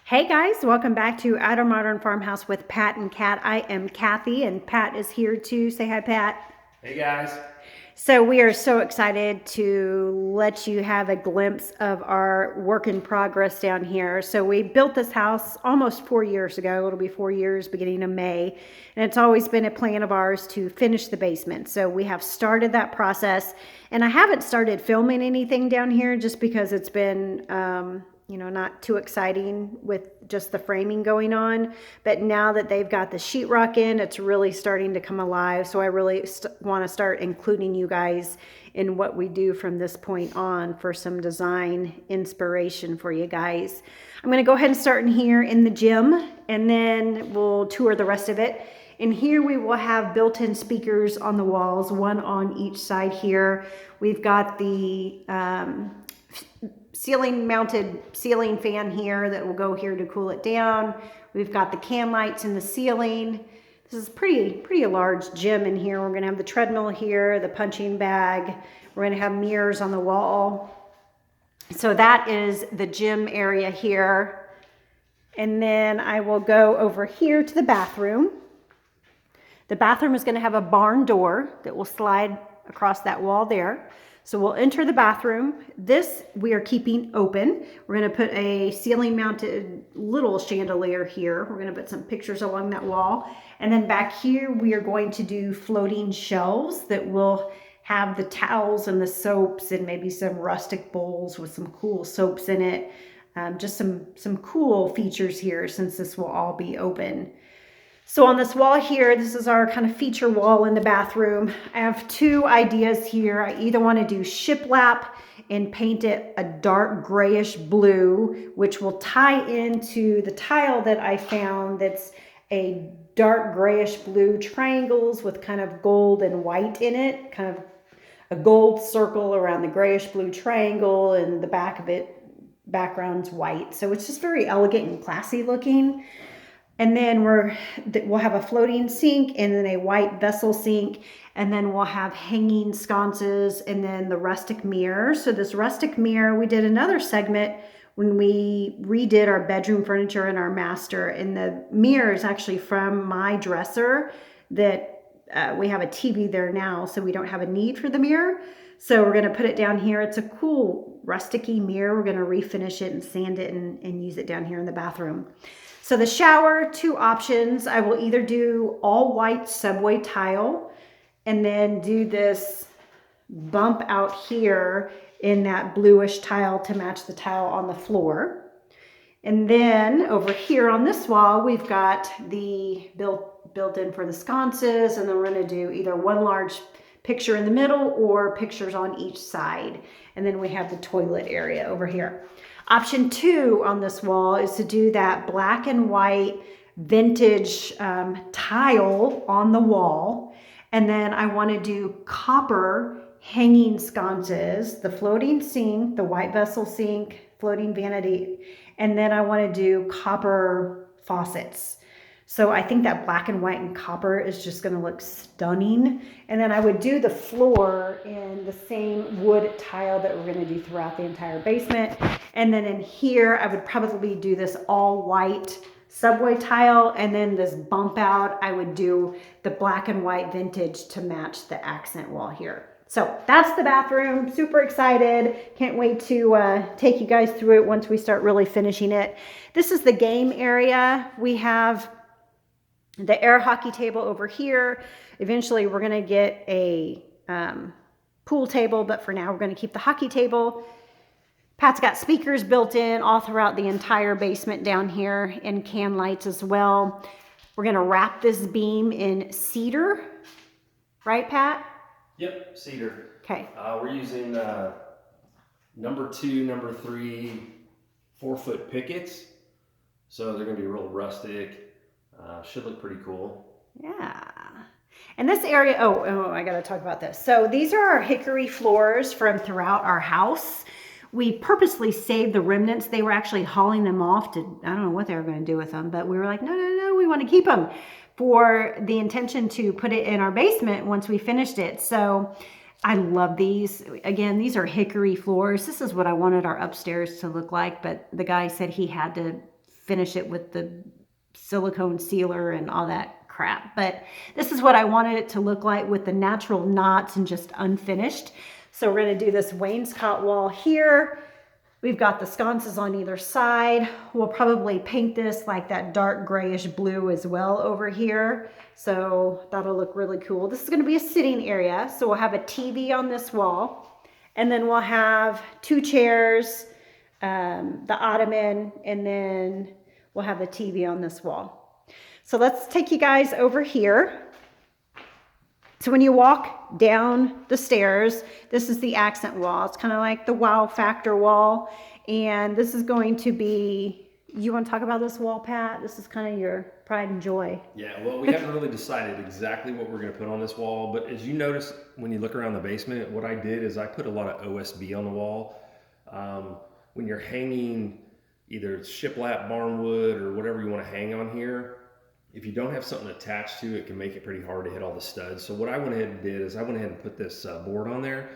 Hey guys, welcome back to Outer Modern Farmhouse with Pat and Kat. I am Kathy and Pat is here too. Say hi, Pat. Hey guys. So we are so excited to let you have a glimpse of our work in progress down here. So we built this house almost 4 years ago. It'll be 4 years beginning of May. And it's always been a plan of ours to finish the basement. So we have started that process. And I haven't started filming anything down here just because it's been not too exciting with just the framing going on. But now that they've got the sheetrock in, it's really starting to come alive. So I really want to start including you guys in what we do from this point on for some design inspiration for you guys. I'm going to go ahead and start in here in the gym, and then we'll tour the rest of it. And here we will have built-in speakers on the walls, one on each side here. We've got the mounted ceiling fan here that will go here to cool it down. We've got the can lights in the ceiling. This is pretty large gym in here. We're gonna have the treadmill here, the punching bag. We're gonna have mirrors on the wall. So that is the gym area here. And then I will go over here to the bathroom. The bathroom is gonna have a barn door that will slide across that wall there. So we'll enter the bathroom. This we are keeping open. We're gonna put a ceiling mounted little chandelier here. We're gonna put some pictures along that wall. And then back here, we are going to do floating shelves that will have the towels and the soaps and maybe some rustic bowls with some cool soaps in it. Just some cool features here since this will all be open. So on this wall here, this is our kind of feature wall in the bathroom. I have two ideas here. I either want to do shiplap and paint it a dark grayish blue, which will tie into the tile that I found that's a dark grayish blue triangles with kind of gold and white in it, kind of a gold circle around the grayish blue triangle, and the back of it, background's white. So it's just very elegant and classy looking. And then we'll have a floating sink and then a white vessel sink. And then we'll have hanging sconces and then the rustic mirror. So this rustic mirror, we did another segment when we redid our bedroom furniture and our master. And the mirror is actually from my dresser that we have a TV there now. So we don't have a need for the mirror. So we're gonna put it down here. It's a cool rusticy mirror. We're gonna refinish it and sand it and use it down here in the bathroom. So the shower, two options. I will either do all white subway tile and then do this bump out here in that bluish tile to match the tile on the floor. And then over here on this wall, we've got the built in for the sconces, and then we're gonna do either one large picture in the middle or pictures on each side. And then we have the toilet area over here. Option 2 on this wall is to do that black and white vintage tile on the wall. And then I want to do copper hanging sconces, the floating sink, the white vessel sink, floating vanity. And then I want to do copper faucets. So I think that black and white and copper is just going to look stunning. And then I would do the floor in the same wood tile that we're going to do throughout the entire basement. And then in here, I would probably do this all white subway tile. And then this bump out, I would do the black and white vintage to match the accent wall here. So that's the bathroom. Super excited. Can't wait to take you guys through it once we start really finishing it. This is the game area. We have the air hockey table over here. Eventually we're gonna get a pool table, but for now we're gonna keep the hockey table. Pat's got speakers built in all throughout the entire basement down here, and can lights as well. We're gonna wrap this beam in cedar, right Pat? Yep, cedar. Okay. We're using number 2, number 3, 4-foot pickets. So they're gonna be real rustic. Should look pretty cool. Yeah. And this area, I got to talk about this. So these are our hickory floors from throughout our house. We purposely saved the remnants. They were actually hauling them off to, I don't know what they were going to do with them, but we were like, no, we want to keep them for the intention to put it in our basement once we finished it. So I love these. Again, these are hickory floors. This is what I wanted our upstairs to look like, but the guy said he had to finish it with the silicone sealer and all that crap. But this is what I wanted it to look like with the natural knots and just unfinished. So we're going to do this wainscot wall here. We've got the sconces on either side. We'll probably paint this like that dark grayish blue as well over here. So that'll look really cool. This is going to be a sitting area. So we'll have a TV on this wall, and then we'll have 2 chairs, the ottoman, and then we'll have the TV on this wall. So let's take you guys over here. So when you walk down the stairs, this is the accent wall. It's kind of like the wow factor wall. And this is going to be, you want to talk about this wall, Pat? This is kind of your pride and joy. Yeah, well, we haven't really decided exactly what we're going to put on this wall. But as you notice, when you look around the basement, what I did is I put a lot of OSB on the wall. When you're hanging either shiplap, barnwood, or whatever you want to hang on here, if you don't have something attached to it, it can make it pretty hard to hit all the studs. So what I went ahead and did is I went ahead and put this board on there.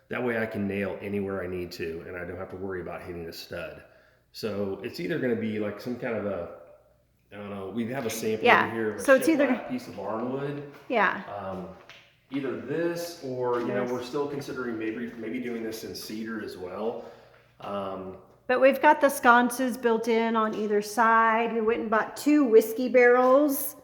That way I can nail anywhere I need to, and I don't have to worry about hitting a stud. So it's either going to be like some kind of a, I don't know, we have a sample over here of a so it's either piece of barnwood. Yeah. Either this or, you know, we're still considering maybe doing this in cedar as well. But we've got the sconces built in on either side. We went and bought 2 whiskey barrels.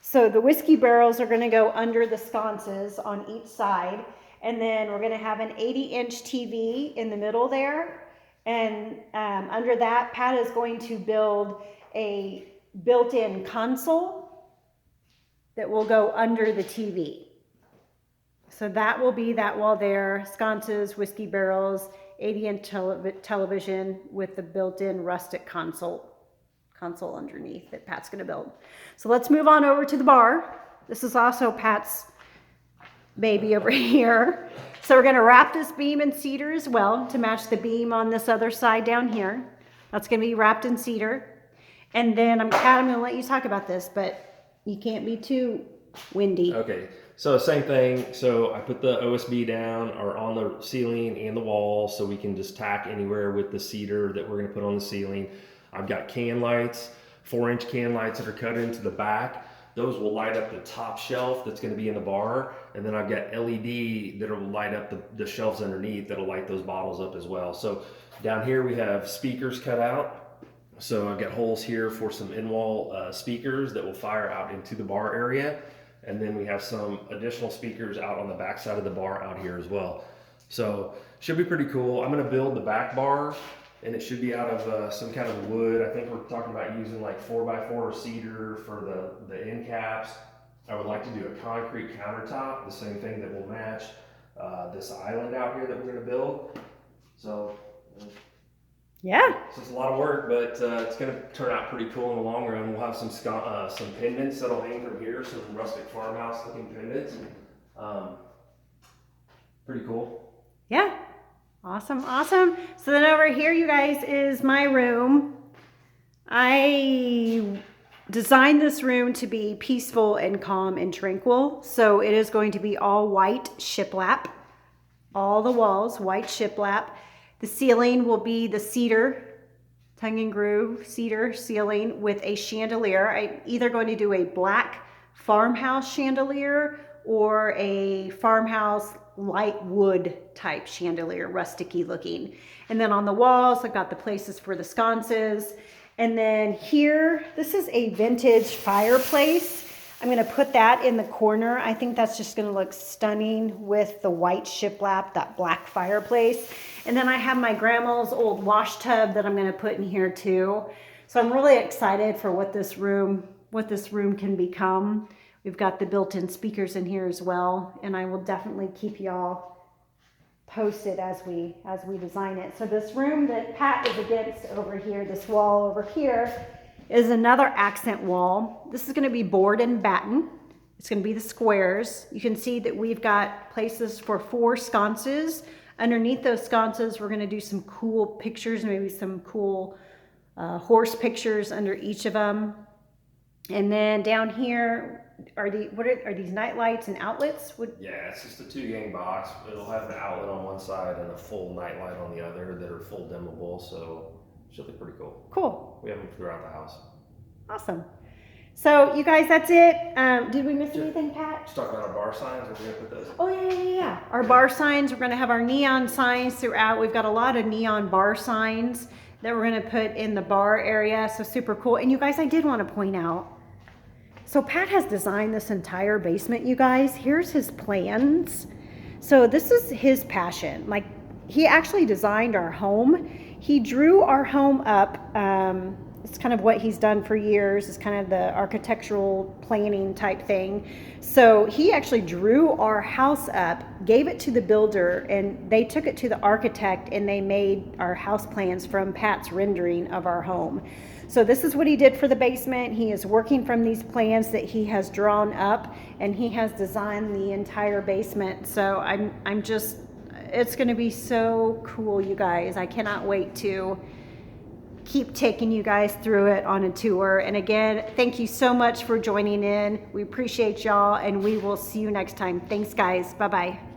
So the whiskey barrels are going to go under the sconces on each side. And then we're going to have an 80-inch TV in the middle there. And under that, Pat is going to build a built-in console that will go under the TV. So that will be that wall there, sconces, whiskey barrels, 80-inch television with the built-in rustic console underneath that Pat's going to build. So let's move on over to the bar. This is also Pat's baby over here. So we're going to wrap this beam in cedar as well to match the beam on this other side down here. That's going to be wrapped in cedar. And then Pat, I'm going to let you talk about this, but you can't be too windy. Okay. So same thing. So I put the OSB down or on the ceiling and the wall so we can just tack anywhere with the cedar that we're going to put on the ceiling. I've got can lights, 4-inch can lights that are cut into the back. Those will light up the top shelf that's going to be in the bar. And then I've got LED that will light up the shelves underneath that'll light those bottles up as well. So down here we have speakers cut out. So I've got holes here for some in-wall speakers that will fire out into the bar area. And then we have some additional speakers out on the back side of the bar out here as well. So should be pretty cool. I'm going to build the back bar, and it should be out of some kind of wood. I think we're talking about using like 4x4 or cedar for the end caps. I would like to do a concrete countertop, the same thing that will match this island out here that we're going to build. So yeah, so it's a lot of work, but it's going to turn out pretty cool in the long run. We'll have some pendants that'll hang from here, some rustic farmhouse looking pendants. Pretty cool. Yeah. Awesome. Awesome. So then over here, you guys, is my room. I designed this room to be peaceful and calm and tranquil. So it is going to be all white shiplap. All the walls, white shiplap. The ceiling will be the cedar, tongue and groove cedar ceiling with a chandelier. I'm either going to do a black farmhouse chandelier or a farmhouse light wood type chandelier, rustic-y looking. And then on the walls, I've got the places for the sconces. And then here, this is a vintage fireplace. I'm going to put that in the corner. I think that's just going to look stunning with the white shiplap, that black fireplace. And then I have my grandma's old wash tub that I'm going to put in here too. So I'm really excited for what this room can become. We've got the built-in speakers in here as well, and I will definitely keep y'all posted as we design it. So this room that Pat is against over here, this wall over here, is another accent wall. This is going to be board and batten. It's going to be the squares. You can see that we've got places for 4 sconces. Underneath those sconces, we're going to do some cool pictures, maybe some cool horse pictures under each of them. And then down here are these night lights and outlets? Yeah, it's just a 2-gang box. It'll have an outlet on one side and a full night light on the other that are full dimmable. So it should look pretty cool. Cool. We have them throughout the house. Awesome. So you guys, that's it. Did we miss anything, Pat? Just talk about our bar signs. We're gonna put those. Oh yeah. Our bar signs. We're gonna have our neon signs throughout. We've got a lot of neon bar signs that we're gonna put in the bar area. So super cool. And you guys, I did want to point out. So Pat has designed this entire basement. You guys, here's his plans. So this is his passion. Like, he actually designed our home. He drew our home up. It's kind of what he's done for years. It's kind of the architectural planning type thing. So he actually drew our house up, gave it to the builder, and they took it to the architect, and they made our house plans from Pat's rendering of our home. So this is what he did for the basement. He is working from these plans that he has drawn up, and he has designed the entire basement. So I'm just, it's going to be so cool, you guys. I cannot wait to keep taking you guys through it on a tour. And again, thank you so much for joining in. We appreciate y'all, and we will see you next time. Thanks, guys. Bye-bye.